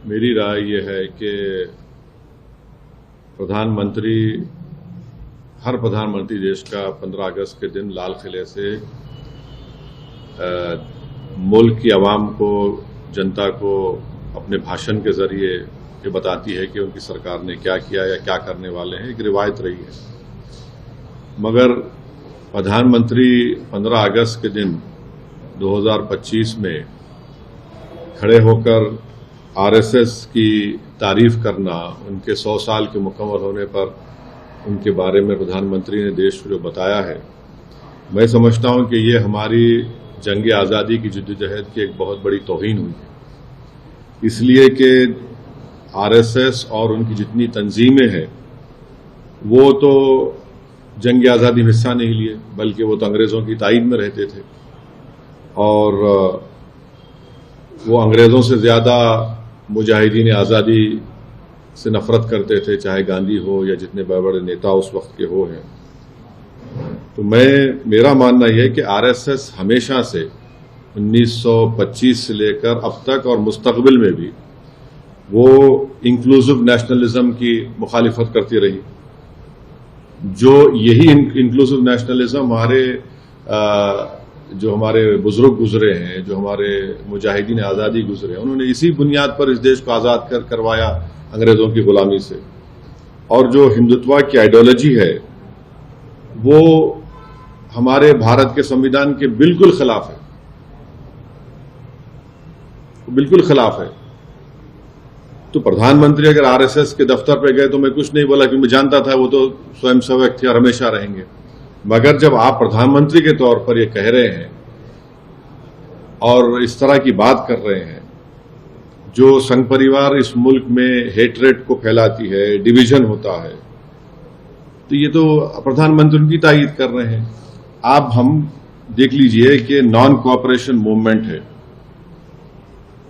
मेरी राय ये है कि हर प्रधानमंत्री देश का 15 अगस्त के दिन लाल किले से मुल्क की आवाम को, जनता को अपने भाषण के जरिए ये बताती है कि उनकी सरकार ने क्या किया या क्या करने वाले हैं। एक रिवायत रही है। मगर प्रधानमंत्री 15 अगस्त के दिन 2025 में खड़े होकर आरएसएस की तारीफ करना, उनके 100 साल के मुकम्मल होने पर उनके बारे में प्रधानमंत्री ने देश को जो बताया है, मैं समझता हूं कि ये हमारी जंग आज़ादी की जद्दोजहद की एक बहुत बड़ी तौहीन हुई है। इसलिए कि आरएसएस और उनकी जितनी तंजीमें हैं वो तो जंग आज़ादी में हिस्सा नहीं लिए, बल्कि वो तो अंग्रेज़ों की ताईद में रहते थे और वो अंग्रेज़ों से ज़्यादा मुजाहिदीन आज़ादी से नफरत करते थे, चाहे गांधी हो या जितने बड़े बड़े नेता उस वक्त के हो हैं। तो मेरा मानना यह है कि आरएसएस हमेशा से 1925 से लेकर अब तक और मुस्तकबिल में भी वो इंक्लूसिव नेशनलिज्म की मुखालिफत करती रही। जो यही इंक्लूसिव नेशनलिज्म जो हमारे बुजुर्ग गुजरे हैं, जो हमारे मुजाहिदीन आज़ादी गुजरे हैं, उन्होंने इसी बुनियाद पर इस देश को आज़ाद करवाया अंग्रेज़ों की गुलामी से। और जो हिंदुत्व की आइडियोलॉजी है वो हमारे भारत के संविधान के बिल्कुल खिलाफ है, बिल्कुल खिलाफ है। तो प्रधानमंत्री अगर आरएसएस के दफ्तर पे गए तो मैं कुछ नहीं बोला, क्योंकि मैं जानता था वो तो स्वयंसेवक थे और हमेशा रहेंगे। मगर जब आप प्रधानमंत्री के तौर पर ये कह रहे हैं और इस तरह की बात कर रहे हैं, जो संघ परिवार इस मुल्क में हेटरेट को फैलाती है, डिवीजन होता है, तो ये तो प्रधानमंत्री उनकी तायीद कर रहे हैं। आप हम देख लीजिए कि नॉन कोऑपरेशन मूवमेंट है।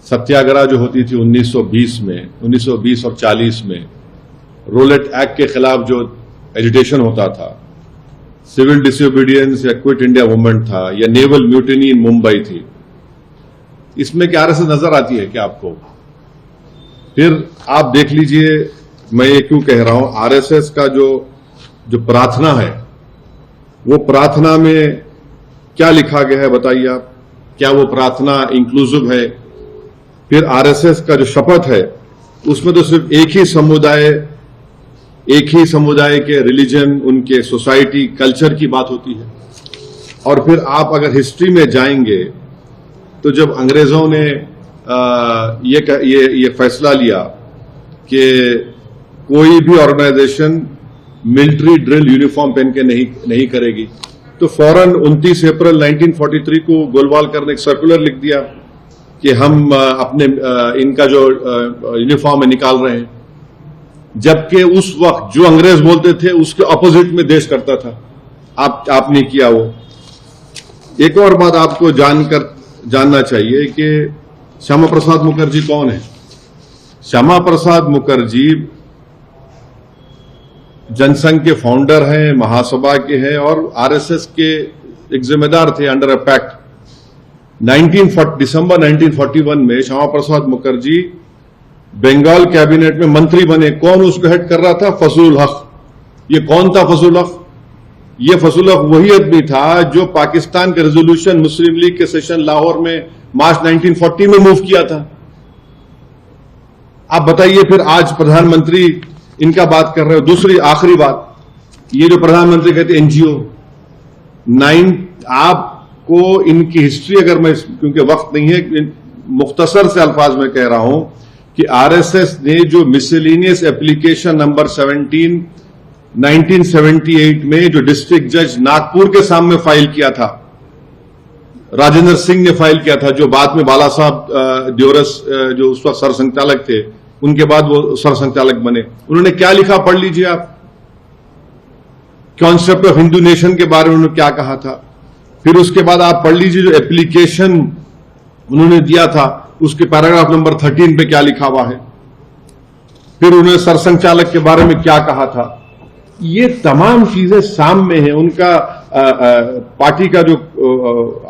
सत्याग्रह जो होती थी 1920 और 40 में, रोलेट एक्ट के खिलाफ जो एजिटेशन होता था, सिविल डिसोबीडियंस या क्विट इंडिया मूवमेंट था, या नेवल म्यूटिनी इन मुंबई थी, इसमें क्या आरएसएस नजर आती है क्या आपको? फिर आप देख लीजिए, मैं ये क्यों कह रहा हूं, आरएसएस का जो प्रार्थना है, वो प्रार्थना में क्या लिखा गया है बताइए आप? क्या वो प्रार्थना इंक्लूसिव है? फिर आरएसएस का जो शपथ है उसमें तो सिर्फ एक ही समुदाय के रिलीजन, उनके सोसाइटी, कल्चर की बात होती है। और फिर आप अगर हिस्ट्री में जाएंगे तो जब अंग्रेजों ने ये फैसला लिया कि कोई भी ऑर्गेनाइजेशन मिलिट्री ड्रिल यूनिफॉर्म पहन के नहीं करेगी, तो फौरन 29 अप्रैल 1943 को गोलवालकर ने एक सर्कुलर लिख दिया कि हम अपने इनका जो यूनिफॉर्म है निकाल रहे हैं। जबकि उस वक्त जो अंग्रेज बोलते थे उसके ऑपोजिट में देश करता था। आपने किया वो। एक और बात आपको जानना चाहिए कि श्यामा प्रसाद मुखर्जी कौन है? श्यामा प्रसाद मुखर्जी जनसंघ के फाउंडर हैं, महासभा के हैं और आरएसएस के एक जिम्मेदार थे अंडर अ पैक्ट। दिसंबर 1941 में श्यामा प्रसाद मुखर्जी बंगाल कैबिनेट में मंत्री बने। कौन उसको हेड कर रहा था? फजलुल हक। ये कौन था फजलुल हक? ये फजलुल हक वही आदमी था जो पाकिस्तान के रेजोल्यूशन मुस्लिम लीग के सेशन लाहौर में मार्च 1940 में मूव किया था। आप बताइए फिर आज प्रधानमंत्री इनका बात कर रहे हो। दूसरी आखिरी बात, ये जो प्रधानमंत्री कहते एनजीओ, आपको इनकी हिस्ट्री अगर मैं, क्योंकि वक्त नहीं है, मुख्तसर से अल्फाज में कह रहा हूं कि आरएसएस ने जो मिसलेनियस एप्लीकेशन नंबर 17 1978 में जो डिस्ट्रिक्ट जज नागपुर के सामने फाइल किया था, राजेंद्र सिंह ने फाइल किया था, जो बाद में बाला साहब द्योरस जो उस वक्त सरसंघचालक थे, उनके बाद वो सरसंघचालक बने। उन्होंने क्या लिखा पढ़ लीजिए आप। कॉन्सेप्ट ऑफ हिंदू नेशन के बारे में उन्होंने क्या कहा था। फिर उसके बाद आप पढ़ लीजिए जो एप्लीकेशन उन्होंने दिया था, उसके पैराग्राफ नंबर 13 पे क्या लिखा हुआ है। फिर उन्होंने सरसंघचालक के बारे में क्या कहा था। ये तमाम चीजें सामने हैं। उनका पार्टी का जो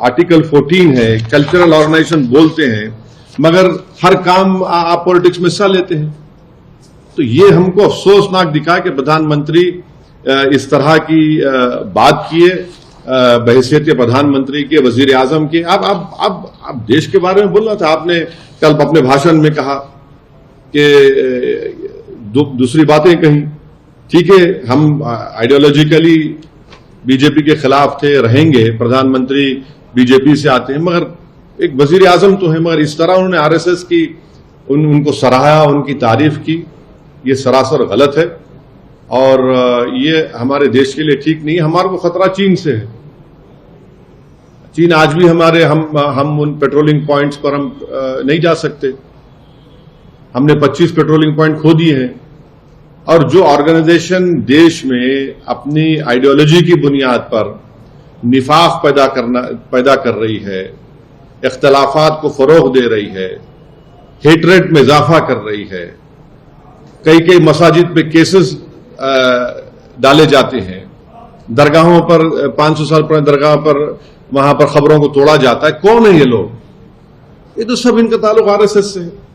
आर्टिकल 14 है, कल्चरल ऑर्गेनाइजेशन बोलते हैं, मगर हर काम आप पॉलिटिक्स में हिस्सा लेते हैं। तो ये हमको अफसोसनाक दिखा कि प्रधानमंत्री इस तरह की बात किए बहैसियत प्रधानमंत्री के, वजीर आजम के। अब देश के बारे में बोलना था। आपने कल अपने भाषण में कहा कि दूसरी बातें कही। ठीक है, हम आइडियोलॉजिकली बीजेपी के खिलाफ थे, रहेंगे। प्रधानमंत्री बीजेपी से आते हैं, मगर एक वजीर आजम तो है। मगर इस तरह उन्होंने आरएसएस की उनको सराहा, उनकी तारीफ की, ये सरासर गलत है और ये हमारे देश के लिए ठीक नहीं है। हमारे को खतरा चीन से है। चीन आज भी हम उन पेट्रोलिंग पॉइंट्स पर हम नहीं जा सकते। हमने 25 पेट्रोलिंग पॉइंट खो दिए हैं। और जो ऑर्गेनाइजेशन देश में अपनी आइडियोलॉजी की बुनियाद पर निफाक पैदा कर रही है, इख्तलाफात को फरोग दे रही है, हेटरेट में इजाफा कर रही है, कई मसाजिद पे केसेस डाले जाते हैं, दरगाहों पर 500 साल पुरानी दरगाह पर वहां पर खबरों को तोड़ा जाता है। कौन है ये लोग? ये तो सब इनका ताल्लुक आरएसएस से है।